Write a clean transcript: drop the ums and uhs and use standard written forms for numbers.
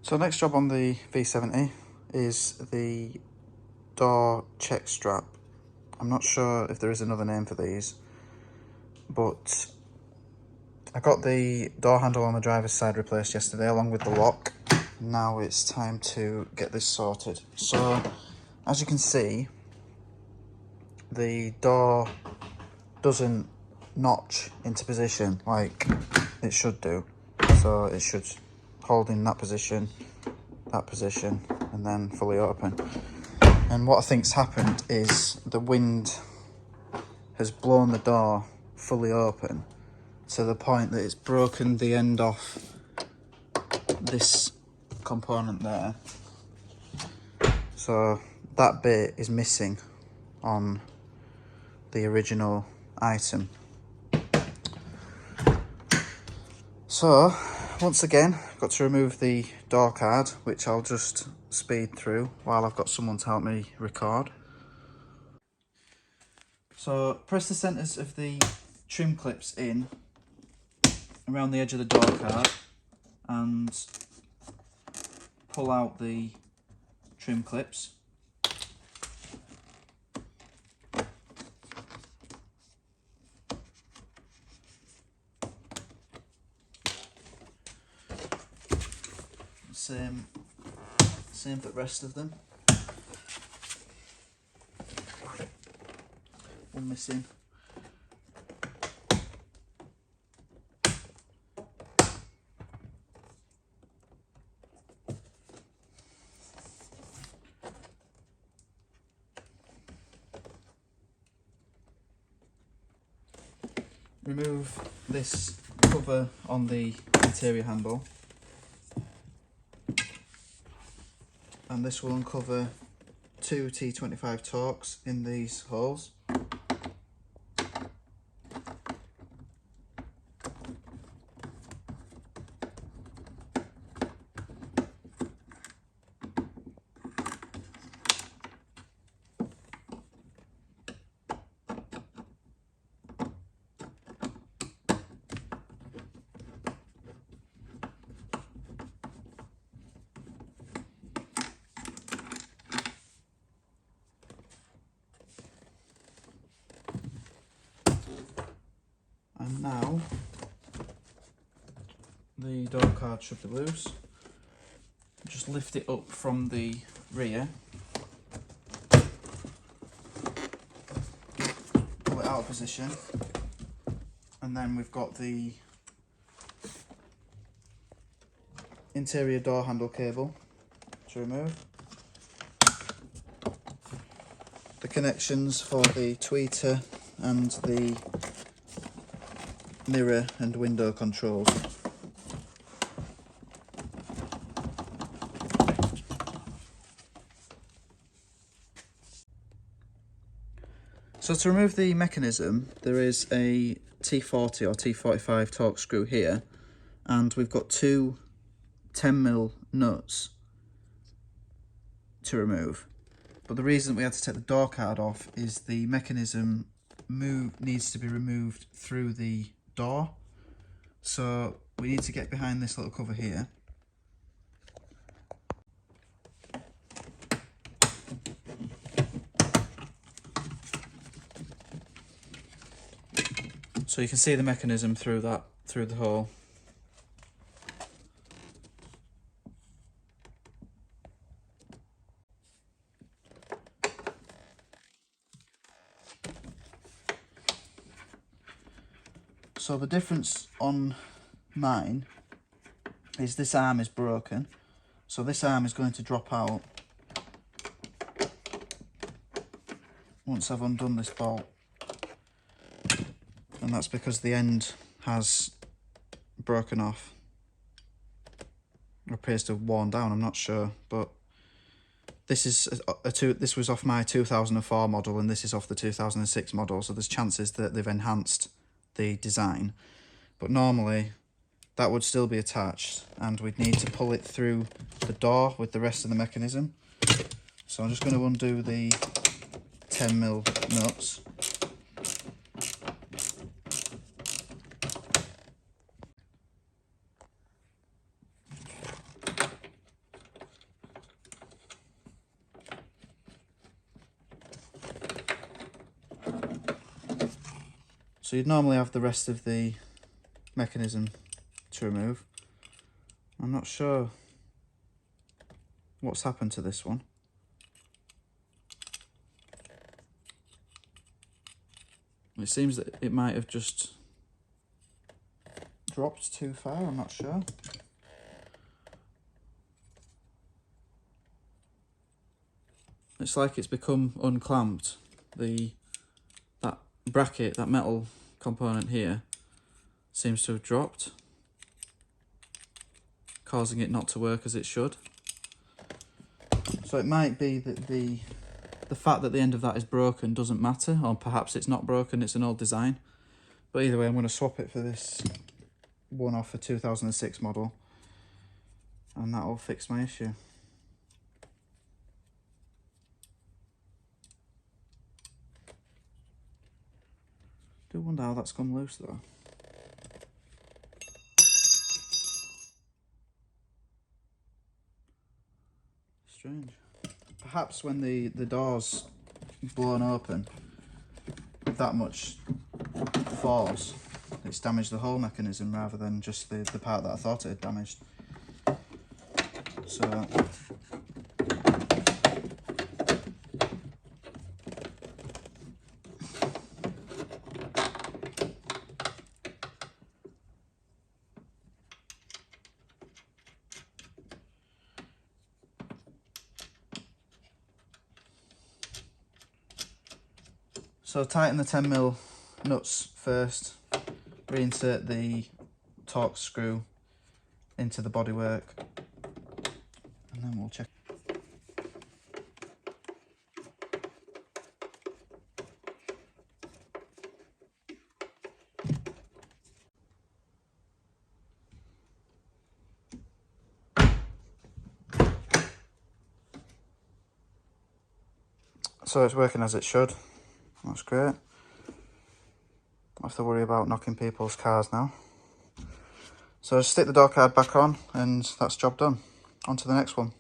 So next job on the V70 is the door check strap. I'm not sure if there is another name for these, but I got the door handle on the driver's side replaced yesterday along with the lock. Now it's time to get this sorted. So as you can see, the door doesn't notch into position like it should do. So it should hold in that position, and then fully open. And what I think's happened is the wind has blown the door fully open to the point that it's broken the end off this component there. So that bit is missing on the original item. So once again, I've got to remove the door card, which I'll just speed through while I've got someone to help me record. So press the centres of the trim clips in around the edge of the door card and pull out the trim clips. Same for the rest of them. One missing. Remove this cover on the interior handle, and this will uncover two T25 Torx in these holes. And now the door card should be loose. Just lift it up from the rear, pull it out of position, and then we've got the interior door handle cable to remove, the connections for the tweeter and the mirror and window controls. So to remove the mechanism, there is a T40 or T45 Torx screw here, and we've got two 10mm nuts to remove. But the reason we had to take the door card off is the mechanism needs to be removed through the door. So we need to get behind this little cover here. So you can see the mechanism through the hole. So the difference on mine is this arm is broken. So this arm is going to drop out once I've undone this bolt. And that's because the end has broken off. It appears to have worn down, I'm not sure, but this is this was off my 2004 model and this is off the 2006 model, so there's chances that they've enhanced the design. But normally that would still be attached and we'd need to pull it through the door with the rest of the mechanism. So I'm just going to undo the 10mm nuts. So you'd normally have the rest of the mechanism to remove. I'm not sure what's happened to this one. It seems that it might have just dropped too far, I'm not sure. It's like it's become unclamped. That bracket, that metal component here, seems to have dropped, causing it not to work as it should. So it might be that the fact that the end of that is broken doesn't matter, or perhaps it's not broken, it's an old design. But either way, I'm going to swap it for this one off a 2006 model, and that'll fix my issue. Do wonder how that's come loose though. Strange. Perhaps when the door's blown open with that much force, it's damaged the whole mechanism rather than just the part that I thought it had damaged. So tighten the 10mm nuts first, reinsert the Torx screw into the bodywork, and then we'll check. So it's working as it should. That's great. Don't have to worry about knocking people's cars now. So just stick the door card back on and that's job done. On to the next one.